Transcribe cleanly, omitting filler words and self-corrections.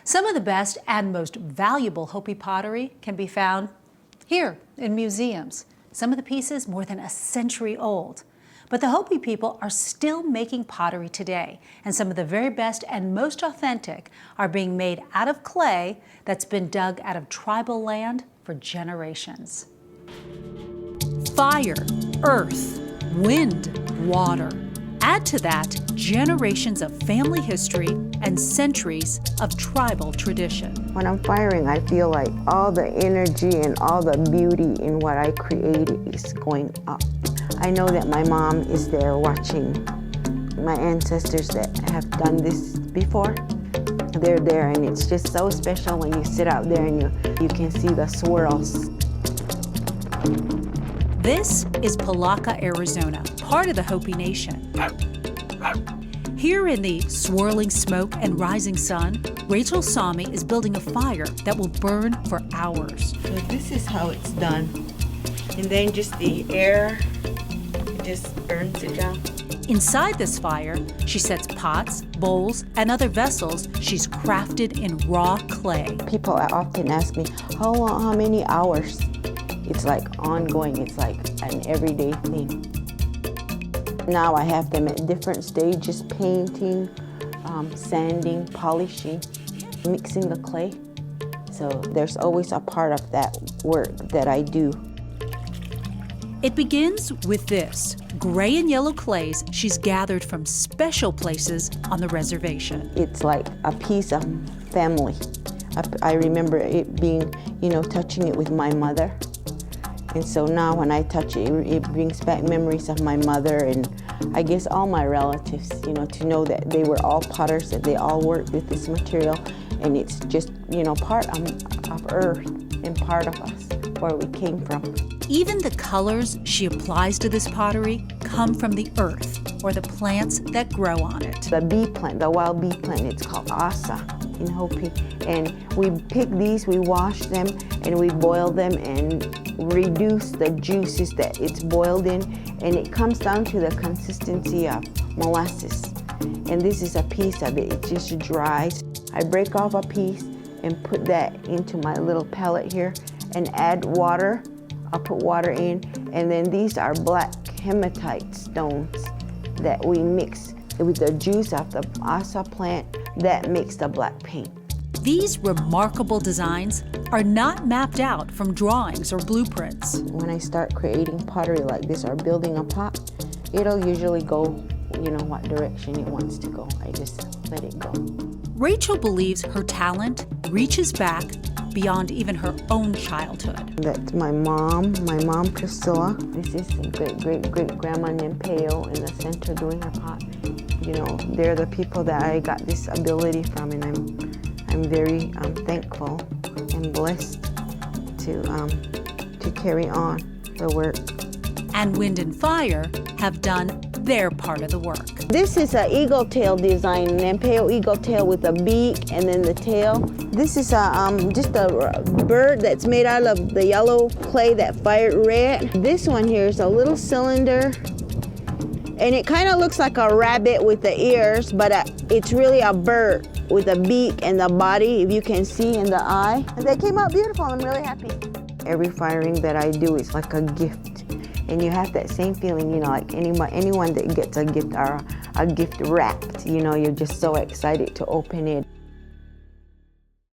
Some of the best and most valuable Hopi pottery can be found here in museums. Some of the pieces more than a century old. But the Hopi people are still making pottery today, and some of the very best and most authentic are being made out of clay that's been dug out of tribal land for generations. Fire, earth, wind, water. Add to that generations of family history and centuries of tribal tradition. When I'm firing, I feel like all the energy and all the beauty in what I created is going up. I know that my mom is there watching. My ancestors that have done this before, they're there, and it's just so special when you sit out there and you can see the swirls. This is Polacca, Arizona, part of the Hopi Nation. Here in the swirling smoke and rising sun, Rachel Sahmie is building a fire that will burn for hours. So this is how it's done. And then just the air, it just burns it down. Inside this fire, she sets pots, bowls, and other vessels she's crafted in raw clay. People often ask me, how long, how many hours? It's like ongoing, it's like an everyday thing. Now I have them at different stages, painting, sanding, polishing, mixing the clay. So there's always a part of that work that I do. It begins with this, gray and yellow clays she's gathered from special places on the reservation. It's like a piece of family. I remember it being, touching it with my mother. And so now when I touch it, it brings back memories of my mother and I guess all my relatives, to know that they were all potters, that they all worked with this material, and it's just, part of earth and part of us, where we came from. Even the colors she applies to this pottery come from the earth or the plants that grow on it. The bee plant, the wild bee plant, it's called asa in Hopi. And we pick these, we wash them, and we boil them and reduce the juices that it's boiled in, and it comes down to the consistency of molasses. And this is a piece of it, it just dries. I break off a piece and put that into my little pellet here and add water. I'll put water in, and then these are black hematite stones that we mix with the juice of the asa plant that makes the black paint. These remarkable designs are not mapped out from drawings or blueprints. When I start creating pottery like this or building a pot, it'll usually go, what direction it wants to go. I just let it go. Rachel believes her talent reaches back beyond even her own childhood. That's my mom Priscilla. This is great-great-great-grandma Nempeo in the center doing her pot. They're the people that I got this ability from, and I'm very thankful and blessed to carry on the work. And Wind and Fire have done their part of the work. This is an eagle tail design, an Nempeo eagle tail with a beak and then the tail. This is just a bird that's made out of the yellow clay that fired red. This one here is a little cylinder, and it kind of looks like a rabbit with the ears, but it's really a bird with a beak and the body, if you can see, in the eye. They came out beautiful. I'm really happy. Every firing that I do is like a gift. And you have that same feeling, like anyone that gets a gift or a gift wrapped, you're just so excited to open it.